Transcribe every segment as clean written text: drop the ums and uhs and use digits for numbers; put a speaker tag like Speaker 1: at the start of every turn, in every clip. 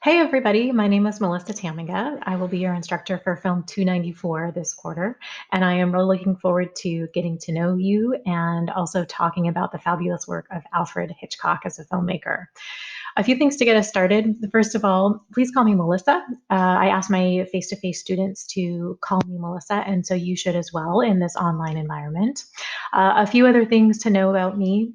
Speaker 1: Hey everybody, my name is Melissa Tamiga. I will be your instructor for Film 294 this quarter, and I am really looking forward to getting to know you and also talking about the fabulous work of Alfred Hitchcock as a filmmaker. A few things to get us started. First of all, please call me Melissa. I ask my face-to-face students to call me Melissa, and so you should as well in this online environment. A few other things to know about me.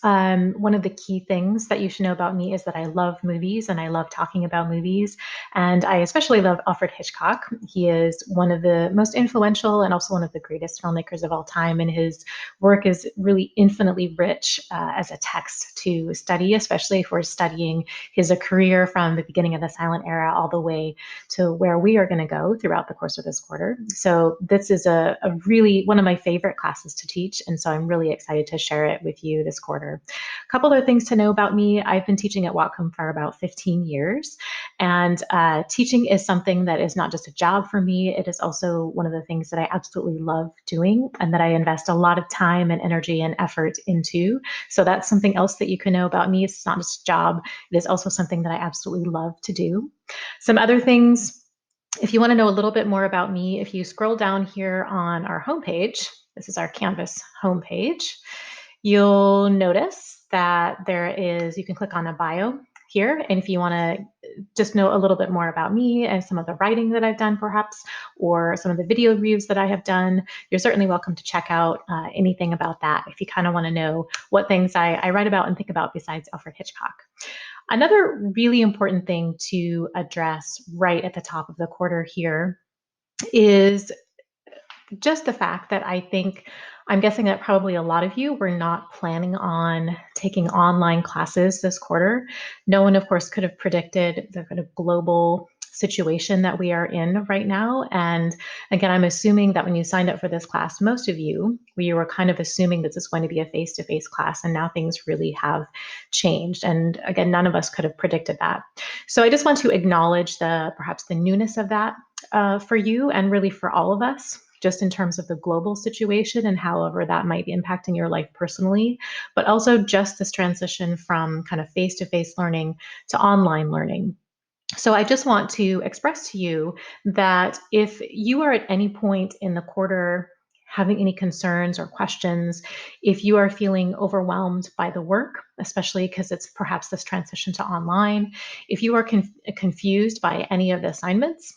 Speaker 1: One of the key things that you should know about me is that I love movies and I love talking about movies. And I especially love Alfred Hitchcock. He is one of the most influential and also one of the greatest filmmakers of all time. And his work is really infinitely rich as a text to study, especially if we're studying his career from the beginning of the silent era all the way to where we are going to go throughout the course of this quarter. So this is a really one of my favorite classes to teach. And so I'm really excited to share it with you this quarter. A couple other things to know about me. I've been teaching at Whatcom for about 15 years, and teaching is something that is not just a job for me. It is also one of the things that I absolutely love doing and that I invest a lot of time and energy and effort into. So that's something else that you can know about me. It's not just a job. It is also something that I absolutely love to do. Some other things, if you want to know a little bit more about me, if you scroll down here on our homepage, this is our Canvas homepage, you'll notice that you can click on a bio here. And if you want to just know a little bit more about me and some of the writing that I've done perhaps, or some of the video reviews that I have done, you're certainly welcome to check out anything about that if you kind of want to know what things I write about and think about besides Alfred Hitchcock. Another really important thing to address right at the top of the quarter here is just the fact that I'm guessing that probably a lot of you were not planning on taking online classes this quarter. No one, of course, could have predicted the kind of global situation that we are in right now. And again, I'm assuming that when you signed up for this class, most of you, we were kind of assuming that this is going to be a face-to-face class, and now things really have changed. And again, none of us could have predicted that. So I just want to acknowledge perhaps the newness of that for you and really for all of us, just in terms of the global situation and however that might be impacting your life personally, but also just this transition from kind of face-to-face learning to online learning. So I just want to express to you that if you are at any point in the quarter having any concerns or questions, if you are feeling overwhelmed by the work, especially because it's perhaps this transition to online, if you are confused by any of the assignments,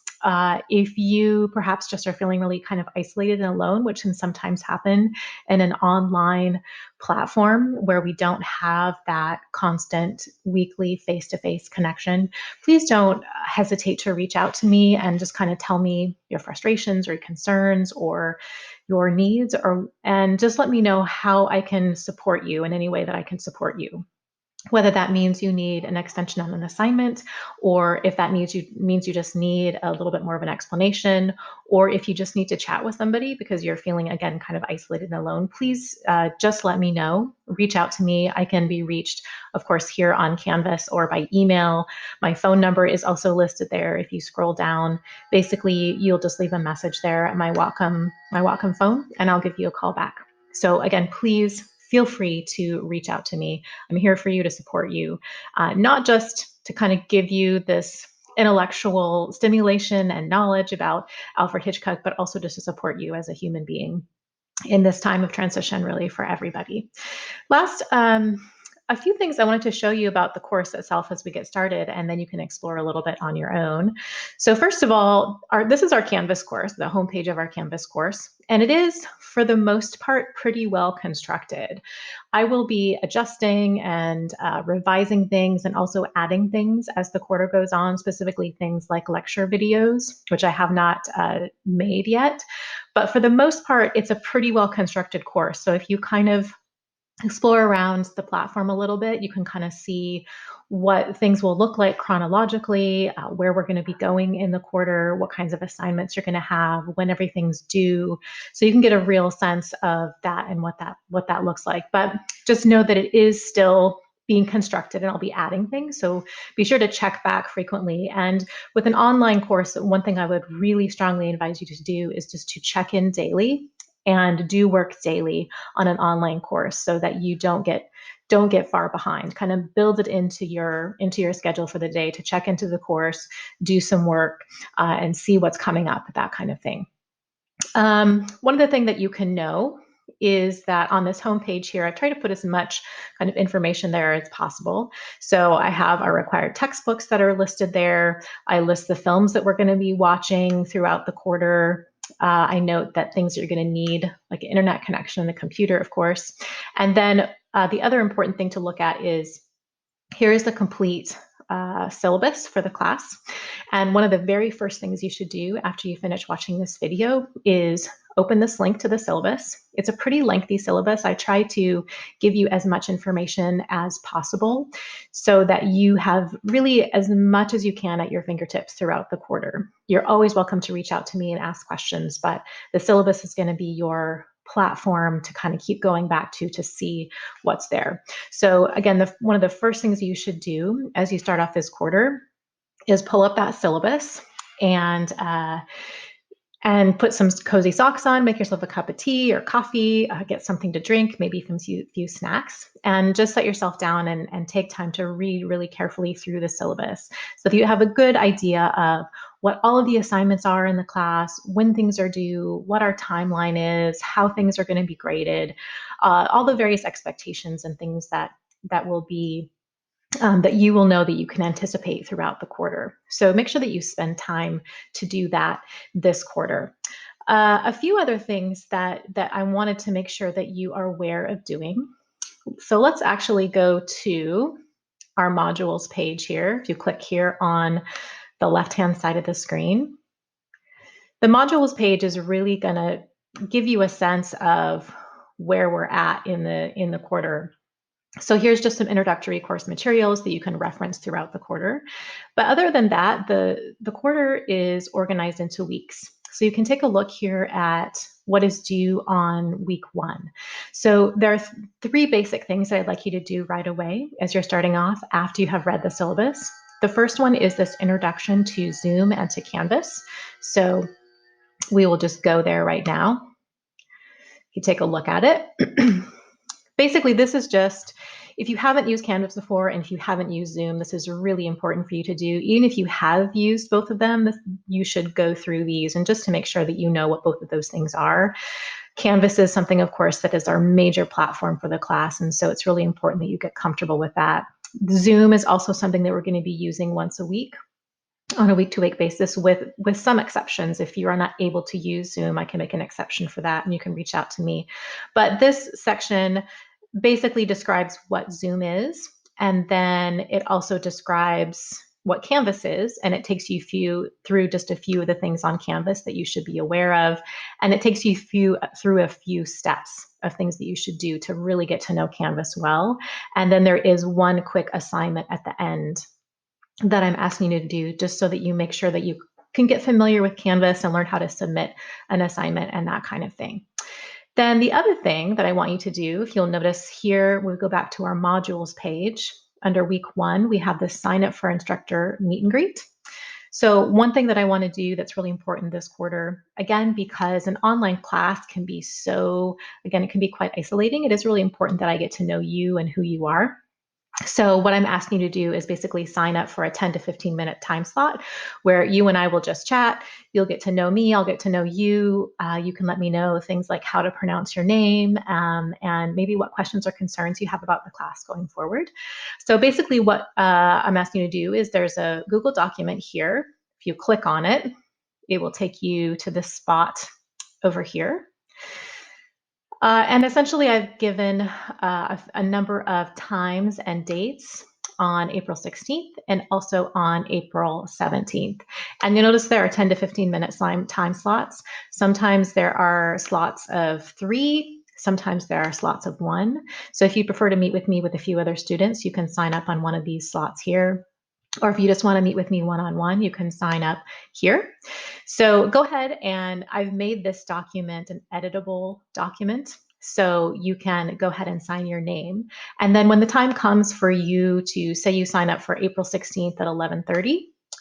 Speaker 1: if you perhaps just are feeling really kind of isolated and alone, which can sometimes happen in an online platform where we don't have that constant weekly face-to-face connection, please don't hesitate to reach out to me and just kind of tell me your frustrations or your concerns or your needs, and just let me know how I can support you in any way that I can support you. Whether that means you need an extension on an assignment, or if that means you just need a little bit more of an explanation, or if you just need to chat with somebody because you're feeling, again, kind of isolated and alone, please just let me know. Reach out to me. I can be reached, of course, here on Canvas or by email. My phone number is also listed there. If you scroll down, basically, you'll just leave a message there at my Whatcom phone, and I'll give you a call back. So again, please feel free to reach out to me. I'm here for you to support you, not just to kind of give you this intellectual stimulation and knowledge about Alfred Hitchcock, but also just to support you as a human being in this time of transition, really, for everybody. Last, a few things I wanted to show you about the course itself as we get started, and then you can explore a little bit on your own. So first of all, this is our Canvas course, the homepage of our Canvas course, and it is, for the most part, pretty well constructed. I will be adjusting and revising things and also adding things as the quarter goes on, specifically things like lecture videos, which I have not made yet. But for the most part, it's a pretty well constructed course. So if you kind of explore around the platform a little bit, you can kind of see what things will look like chronologically, where we're going to be going in the quarter, what kinds of assignments you're going to have, when everything's due. So you can get a real sense of that and what that looks like. But just know that it is still being constructed, and I'll be adding things. So be sure to check back frequently. And with an online course, one thing I would really strongly advise you to do is just to check in daily and do work daily on an online course so that you don't get don't get far behind. Kind of build it into your schedule for the day to check into the course, do some work, and see what's coming up, that kind of thing. One of the things that you can know is that on this homepage here, I've tried to put as much kind of information there as possible. So I have our required textbooks that are listed there. I list the films that we're going to be watching throughout the quarter. I note that things you're going to need, like an internet connection and a computer, of course. And then the other important thing to look at is here is the complete syllabus for the class. And one of the very first things you should do after you finish watching this video is open this link to the syllabus. It's a pretty lengthy syllabus. I try to give you as much information as possible so that you have really as much as you can at your fingertips throughout the quarter. You're always welcome to reach out to me and ask questions, but the syllabus is going to be your platform to kind of keep going back to see what's there. So again, one of the first things you should do as you start off this quarter is pull up that syllabus and put some cozy socks on, make yourself a cup of tea or coffee, get something to drink, maybe some few snacks, and just set yourself down and take time to read really carefully through the syllabus so that you have a good idea of what all of the assignments are in the class, when things are due, what our timeline is, how things are going to be graded, all the various expectations and things that will be that you will know that you can anticipate throughout the quarter. So make sure that you spend time to do that this quarter. A few other things that I wanted to make sure that you are aware of doing. So let's actually go to our modules page here. If you click here on the left-hand side of the screen, the modules page is really going to give you a sense of where we're at in the quarter. So here's just some introductory course materials that you can reference throughout the quarter. But other than that, the quarter is organized into weeks. So you can take a look here at what is due on week 1. So there are 3 basic things that I'd like you to do right away as you're starting off after you have read the syllabus. The first one is this introduction to Zoom and to Canvas. So we will just go there right now. You take a look at it. Basically, this is just, if you haven't used Canvas before and if you haven't used Zoom, this is really important for you to do. Even if you have used both of them, you should go through these and just to make sure that you know what both of those things are. Canvas is something, of course, that is our major platform for the class, and so it's really important that you get comfortable with that. Zoom is also something that we're going to be using once a week on a week-to-week basis with some exceptions. If you are not able to use Zoom, I can make an exception for that and you can reach out to me. But this section basically describes what Zoom is, and then it also describes what Canvas is, and it takes you through just a few of the things on Canvas that you should be aware of, and it takes you through a few steps of things that you should do to really get to know Canvas well. And then there is one quick assignment at the end that I'm asking you to do just so that you make sure that you can get familiar with Canvas and learn how to submit an assignment and that kind of thing. Then the other thing that I want you to do, if you'll notice here, we'll go back to our modules page. Under week 1, we have the sign up for instructor meet and greet. So one thing that I want to do that's really important this quarter, again, because an online class can be it can be quite isolating. It is really important that I get to know you and who you are. So what I'm asking you to do is basically sign up for a 10 to 15 minute time slot where you and I will just chat. You'll get to know me. I'll get to know you. You can let me know things like how to pronounce your name and maybe what questions or concerns you have about the class going forward. So basically what I'm asking you to do is there's a Google document here. If you click on it, it will take you to this spot over here. And essentially, I've given a number of times and dates on April 16th and also on April 17th. And you notice there are 10 to 15 minute time slots. Sometimes there are slots of 3. Sometimes there are slots of 1. So if you prefer to meet with me with a few other students, you can sign up on one of these slots here. Or if you just want to meet with me one-on-one, you can sign up here. So go ahead, and I've made this document an editable document. So you can go ahead and sign your name. And then when the time comes for you to say you sign up for April 16th at 11:30,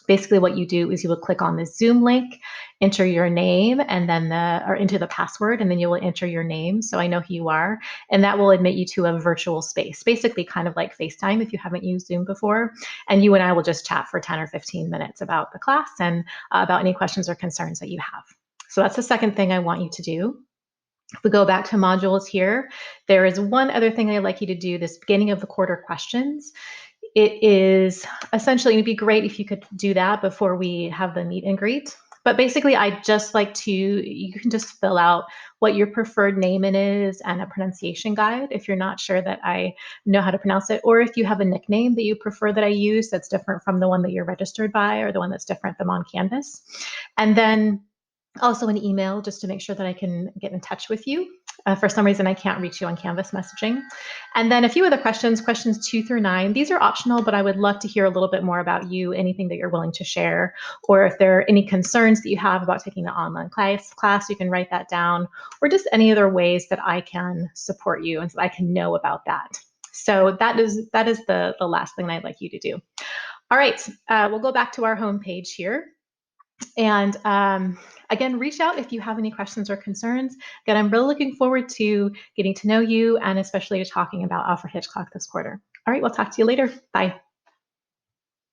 Speaker 1: Basically what you do is you will click on the Zoom link, enter your name and then or enter the password, and then you will enter your name so I know who you are, and that will admit you to a virtual space, basically kind of like FaceTime if you haven't used Zoom before, and you and I will just chat for 10 or 15 minutes about the class and about any questions or concerns that you have. So that's the second thing I want you to do. If we go back to modules here, there is one other thing I'd like you to do, this beginning of the quarter questions. It is essentially, it'd be great if you could do that before we have the meet and greet. But basically, I'd just like to, you can just fill out what your preferred name is and a pronunciation guide if you're not sure that I know how to pronounce it, or if you have a nickname that you prefer that I use that's different from the one that you're registered by or the one that's different from on Canvas. And then also an email just to make sure that I can get in touch with you. For some reason, I can't reach you on Canvas messaging. And then a few other questions, questions 2 through 9. These are optional, but I would love to hear a little bit more about you, anything that you're willing to share, or if there are any concerns that you have about taking the online class, you can write that down, or just any other ways that I can support you and so I can know about that. So that is the last thing I'd like you to do. All right, we'll go back to our homepage here. And again, reach out if you have any questions or concerns. Again, I'm really looking forward to getting to know you and especially talking about Alfred Hitchcock this quarter. All right, we'll talk to you later. Bye.